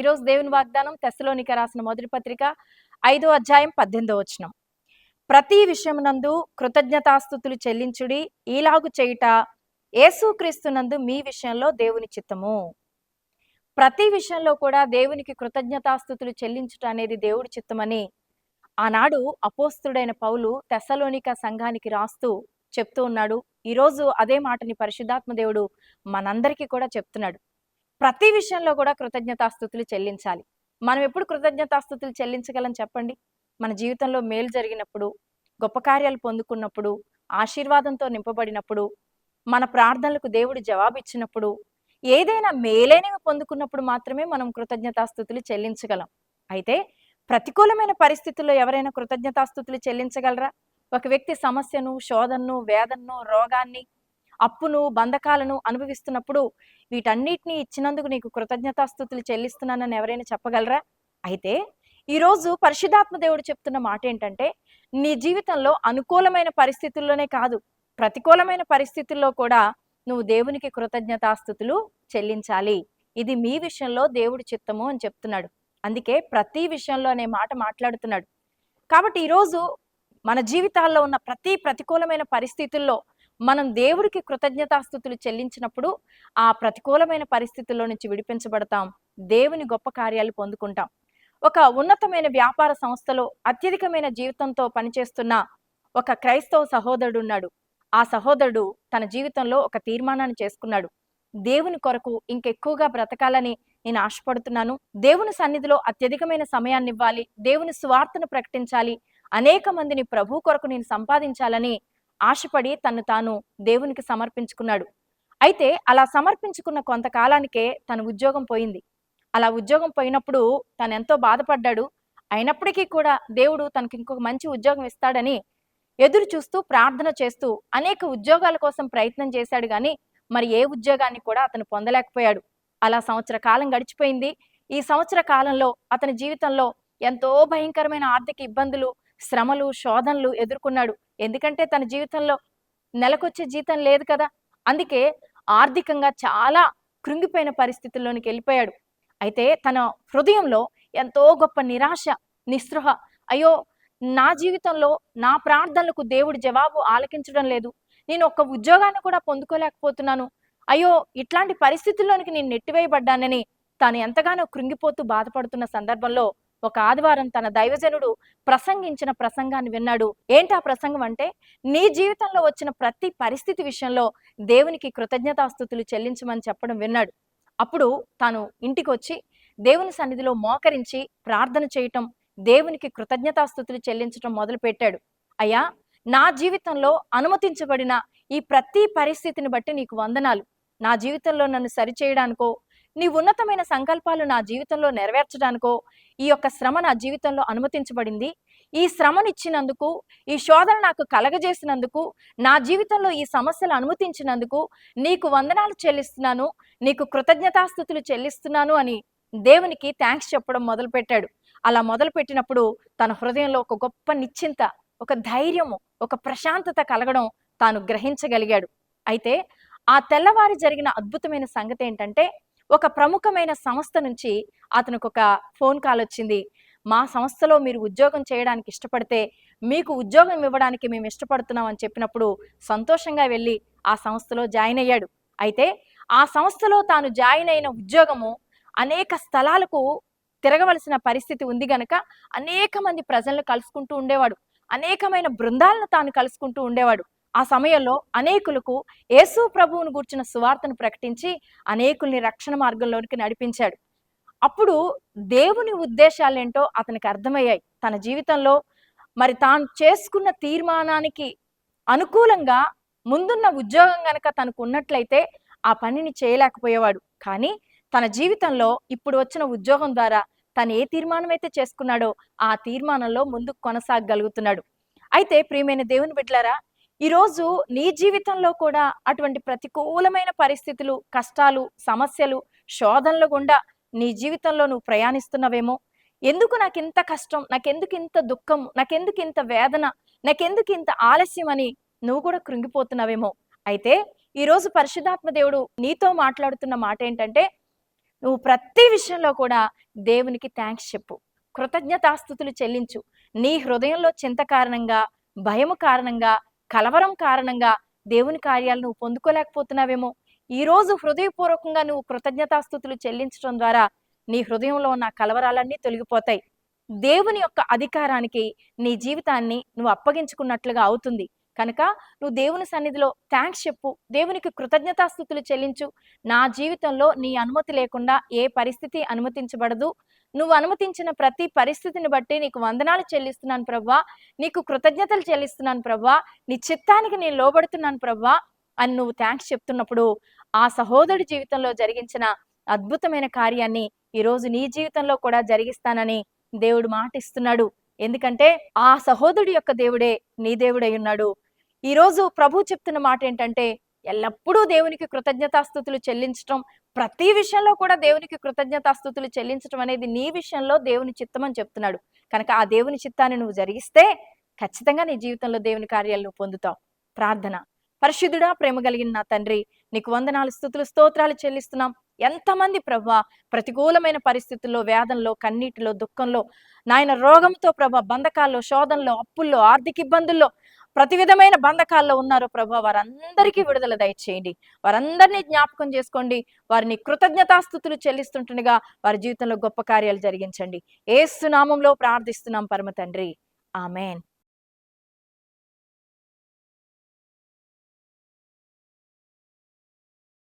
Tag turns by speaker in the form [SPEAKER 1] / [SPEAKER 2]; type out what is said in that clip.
[SPEAKER 1] ఈరోజు దేవుని వాగ్దానం తెస్సలోనిక రాసిన మొదటి పత్రిక 5వ అధ్యాయం 18వ వచనం. ప్రతి విషయమునందు కృతజ్ఞతాస్తుతులు చెల్లించుడి, ఈలాగు చేయుట యేసుక్రీస్తునందు మీ విషయంలో దేవుని చిత్తము. ప్రతి విషయంలో కూడా దేవునికి కృతజ్ఞతాస్తుతులు చెల్లించుట అనేది దేవుడి చిత్తమని ఆనాడు అపోస్తుడైన పౌలు తెస్సలోనిక సంఘానికి రాస్తూ చెప్తూ ఉన్నాడు. ఈరోజు అదే మాటని పరిశుద్ధాత్మ దేవుడు మనందరికీ కూడా చెప్తున్నాడు. ప్రతి విషయంలో కూడా కృతజ్ఞతాస్తుతులు చెల్లించాలి. మనం ఎప్పుడు కృతజ్ఞతాస్తుతులు చెల్లించగలం చెప్పండి? మన జీవితంలో మేలు జరిగినప్పుడు, గొప్ప కార్యాలు పొందుకున్నప్పుడు, ఆశీర్వాదంతో నింపబడినప్పుడు, మన ప్రార్థనలకు దేవుడు జవాబిచ్చినప్పుడు, ఏదైనా మేలైనవి పొందుకున్నప్పుడు మాత్రమే మనం కృతజ్ఞతాస్తుతులు చెల్లించగలం. అయితే ప్రతికూలమైన పరిస్థితుల్లో ఎవరైనా కృతజ్ఞతాస్తుతులు చెల్లించగలరా? ఒక వ్యక్తి సమస్యను, శోధనను, వేదనను, రోగాన్ని, అప్పును, బంధకాలను అనుభవిస్తున్నప్పుడు వీటన్నిటిని ఇచ్చినందుకు నీకు కృతజ్ఞతాస్తుతులు చెల్లిస్తున్నానని ఎవరైనా చెప్పగలరా? అయితే ఈరోజు పరిశుద్ధాత్మ దేవుడు చెప్తున్న మాట ఏంటంటే, నీ జీవితంలో అనుకూలమైన పరిస్థితుల్లోనే కాదు, ప్రతికూలమైన పరిస్థితుల్లో కూడా నువ్వు దేవునికి కృతజ్ఞతాస్తుతులు చెల్లించాలి. ఇది మీ విషయంలో దేవుడి చిత్తము అని చెప్తున్నాడు. అందుకే ప్రతి విషయంలో అనే మాట మాట్లాడుతున్నాడు. కాబట్టి ఈరోజు మన జీవితాల్లో ఉన్న ప్రతి ప్రతికూలమైన పరిస్థితుల్లో మనం దేవుడికి కృతజ్ఞతాస్తుతులు చెల్లించినప్పుడు ఆ ప్రతికూలమైన పరిస్థితుల్లో నుంచి విడిపించబడతాం. దేవుని గొప్ప కార్యాలు పొందుకుంటాం. ఒక ఉన్నతమైన వ్యాపార సంస్థలో అత్యధికమైన జీవితంతో పనిచేస్తున్న ఒక క్రైస్తవ సహోదరుడు ఉన్నాడు. ఆ సహోదరుడు తన జీవితంలో ఒక తీర్మానాన్ని చేసుకున్నాడు. దేవుని కొరకు ఇంకెక్కువగా బ్రతకాలని నేను ఆశపడుతున్నాను. దేవుని సన్నిధిలో అత్యధికమైన సమయాన్ని ఇవ్వాలి, దేవుని సువార్తను ప్రకటించాలి, అనేక మందిని ప్రభు కొరకు నేను సంపాదించాలని ఆశపడి తను తాను దేవునికి సమర్పించుకున్నాడు. అయితే అలా సమర్పించుకున్న కొంతకాలానికే తన ఉద్యోగం పోయింది. అలా ఉద్యోగం పోయినప్పుడు తను ఎంతో బాధపడ్డాడు. అయినప్పటికీ కూడా దేవుడు తనకి ఇంకొక మంచి ఉద్యోగం ఇస్తాడని ఎదురు చూస్తూ ప్రార్థన చేస్తూ అనేక ఉద్యోగాల కోసం ప్రయత్నం చేశాడు. కానీ మరి ఏ ఉద్యోగాన్ని కూడా అతను పొందలేకపోయాడు. అలా సంవత్సర కాలం గడిచిపోయింది. ఈ సంవత్సర కాలంలో అతని జీవితంలో ఎంతో భయంకరమైన ఆర్థిక ఇబ్బందులు, శ్రమలు, శోధనలు ఎదుర్కొన్నాడు. ఎందుకంటే తన జీవితంలో నెలకొచ్చే జీతం లేదు కదా. అందుకే ఆర్థికంగా చాలా కృంగిపోయిన పరిస్థితుల్లోనికి వెళ్ళిపోయాడు. అయితే తన హృదయంలో ఎంతో గొప్ప నిరాశ, నిస్పృహ, అయ్యో నా జీవితంలో నా ప్రార్థనలకు దేవుడి జవాబు ఆలకించడం లేదు, నేను ఒక్క ఉద్యోగాన్ని కూడా పొందుకోలేకపోతున్నాను, అయ్యో ఇట్లాంటి పరిస్థితుల్లోనికి నేను నెట్టివేయబడ్డానని తాను ఎంతగానో కృంగిపోతూ బాధపడుతున్న సందర్భంలో ఒక ఆదివారం తన దైవజనుడు ప్రసంగించిన ప్రసంగాన్ని విన్నాడు. ఏంటి ఆ ప్రసంగం అంటే, నీ జీవితంలో వచ్చిన ప్రతి పరిస్థితి విషయంలో దేవునికి కృతజ్ఞతాస్తుతులు చెల్లించమని చెప్పడం విన్నాడు. అప్పుడు తాను ఇంటికి వచ్చి దేవుని సన్నిధిలో మోకరించి ప్రార్థన చేయటం, దేవునికి కృతజ్ఞతాస్తుతులు చెల్లించటం మొదలుపెట్టాడు. అయ్యా, నా జీవితంలో అనుమతించబడిన ఈ ప్రతి పరిస్థితిని బట్టి నీకు వందనాలు. నా జీవితంలో నన్ను సరిచేయడానికో, నీ ఉన్నతమైన సంకల్పాలు నా జీవితంలో నెరవేర్చడానికో ఈ యొక్క శ్రమ నా జీవితంలో అనుమతించబడింది. ఈ శ్రమనిచ్చినందుకు, ఈ శోధన నాకు కలగజేసినందుకు, నా జీవితంలో ఈ సమస్యలు అనుమతించినందుకు నీకు వందనాలు చెల్లిస్తున్నాను, నీకు కృతజ్ఞతాస్తుతులు చెల్లిస్తున్నాను అని దేవునికి థ్యాంక్స్ చెప్పడం మొదలుపెట్టాడు. అలా మొదలుపెట్టినప్పుడు తన హృదయంలో ఒక గొప్ప నిశ్చింత, ఒక ధైర్యము, ఒక ప్రశాంతత కలగడం తాను గ్రహించగలిగాడు. అయితే ఆ తెల్లవారి జరిగిన అద్భుతమైన సంగతి ఏంటంటే, ఒక ప్రముఖమైన సంస్థ నుంచి అతనికి ఒక ఫోన్ కాల్ వచ్చింది. మా సంస్థలో మీరు ఉద్యోగం చేయడానికి ఇష్టపడితే మీకు ఉద్యోగం ఇవ్వడానికి మేము ఇష్టపడుతున్నాం అని చెప్పినప్పుడు సంతోషంగా వెళ్ళి ఆ సంస్థలో జాయిన్ అయ్యాడు. అయితే ఆ సంస్థలో తాను జాయిన్ అయిన ఉద్యోగము అనేక స్థలాలకు తిరగవలసిన పరిస్థితి ఉంది గనక అనేక మంది ప్రజలను కలుసుకుంటూ ఉండేవాడు. అనేకమైన బృందాలను తాను కలుసుకుంటూ ఉండేవాడు. ఆ సమయంలో అనేకులకు యేసు ప్రభువును గూర్చిన సువార్తను ప్రకటించి అనేకుల్ని రక్షణ మార్గంలోనికి నడిపించాడు. అప్పుడు దేవుని ఉద్దేశాలేంటో అతనికి అర్థమయ్యాయి. తన జీవితంలో మరి తాను చేసుకున్న తీర్మానానికి అనుకూలంగా ముందున్న ఉద్యోగం గనక తనకు ఉన్నట్లయితే ఆ పనిని చేయలేకపోయేవాడు. కానీ తన జీవితంలో ఇప్పుడు వచ్చిన ఉద్యోగం ద్వారా తను ఏ తీర్మానం అయితే చేసుకున్నాడో ఆ తీర్మానంలో ముందుకు కొనసాగగలుగుతున్నాడు. అయితే ప్రియమైన దేవుని బిడ్డలారా, ఈరోజు నీ జీవితంలో కూడా అటువంటి ప్రతికూలమైన పరిస్థితులు, కష్టాలు, సమస్యలు, శోధనలు గుండా నీ జీవితంలో నువ్వు ప్రయాణిస్తున్నావేమో. ఎందుకు నాకు ఇంత కష్టం, నాకెందుకు ఇంత దుఃఖం, నాకెందుకు ఇంత వేదన, నాకెందుకు ఇంత ఆలస్యం అని నువ్వు కూడా కృంగిపోతున్నావేమో. అయితే ఈరోజు పరిశుద్ధాత్మ దేవుడు నీతో మాట్లాడుతున్న మాట ఏంటంటే, నువ్వు ప్రతి విషయంలో కూడా దేవునికి థ్యాంక్స్ చెప్పు. కృతజ్ఞతాస్తుతులు చెల్లించు. నీ హృదయంలో చింత కారణంగా, భయము కారణంగా, కలవరం కారణంగా దేవుని కార్యాలు నువ్వు పొందుకోలేకపోతున్నావేమో. ఈరోజు హృదయపూర్వకంగా నువ్వు కృతజ్ఞతాస్తుతులు చెల్లించడం ద్వారా నీ హృదయంలో ఉన్న కలవరాలన్నీ తొలగిపోతాయి. దేవుని యొక్క అధికారానికి నీ జీవితాన్ని నువ్వు అప్పగించుకున్నట్లుగా అవుతుంది. కనుక నువ్వు దేవుని సన్నిధిలో థ్యాంక్స్ చెప్పు. దేవునికి కృతజ్ఞతాస్తుతులు చెల్లించు. నా జీవితంలో నీ అనుమతి లేకుండా ఏ పరిస్థితి అనుమతించబడదు. నువ్వు అనుమతించిన ప్రతి పరిస్థితిని బట్టి నీకు వందనాలు చెల్లిస్తున్నాను ప్రభువా. నీకు కృతజ్ఞతలు చెల్లిస్తున్నాను ప్రభువా. నీ చిత్తానికి నేను లోబడుతున్నాను ప్రభువా అని నువ్వు థ్యాంక్స్ చెప్తున్నప్పుడు ఆ సహోదరుడి జీవితంలో జరిగించిన అద్భుతమైన కార్యాన్ని ఈరోజు నీ జీవితంలో కూడా జరిగిస్తానని దేవుడు మాటిస్తున్నాడు. ఎందుకంటే ఆ సహోదరుడి యొక్క దేవుడే నీ దేవుడై ఉన్నాడు. ఈరోజు ప్రభు చెప్తున్న మాట ఏంటంటే ఎల్లప్పుడూ దేవునికి కృతజ్ఞతాస్తుతులు చెల్లించటం, ప్రతి విషయంలో కూడా దేవునికి కృతజ్ఞతాస్తుతులు చెల్లించటం అనేది నీ విషయంలో దేవుని చిత్తం అని చెప్తున్నాడు. కనుక ఆ దేవుని చిత్తాన్ని నువ్వు జరిగిస్తే ఖచ్చితంగా నీ జీవితంలో దేవుని కార్యాలు నువ్వు పొందుతావు. ప్రార్థన. పరిశుద్ధుడా, ప్రేమ కలిగిన నా తండ్రి, నీకు వందనాలు, స్తుతులు, స్తోత్రాలు చెల్లిస్తున్నాం. ఎంతమంది ప్రభువా ప్రతికూలమైన పరిస్థితుల్లో, వేదనలో, కన్నీటిలో, దుఃఖంలో, నాయన రోగంతో ప్రభా, బంధకాల్లో, శోధనలో, అప్పుల్లో, ఆర్థిక ఇబ్బందుల్లో, ప్రతి విధమైన బంధకాల్లో ఉన్నారో ప్రభా, వారందరికీ విడుదల దయచేయండి. వారందరినీ జ్ఞాపకం చేసుకోండి. వారిని కృతజ్ఞతాస్తుతులు చెల్లిస్తుంటుండగా వారి జీవితంలో గొప్ప కార్యాలు జరిగించండి. యేసు నామములో ప్రార్థిస్తున్నాం పరమ తండ్రి. ఆమేన్.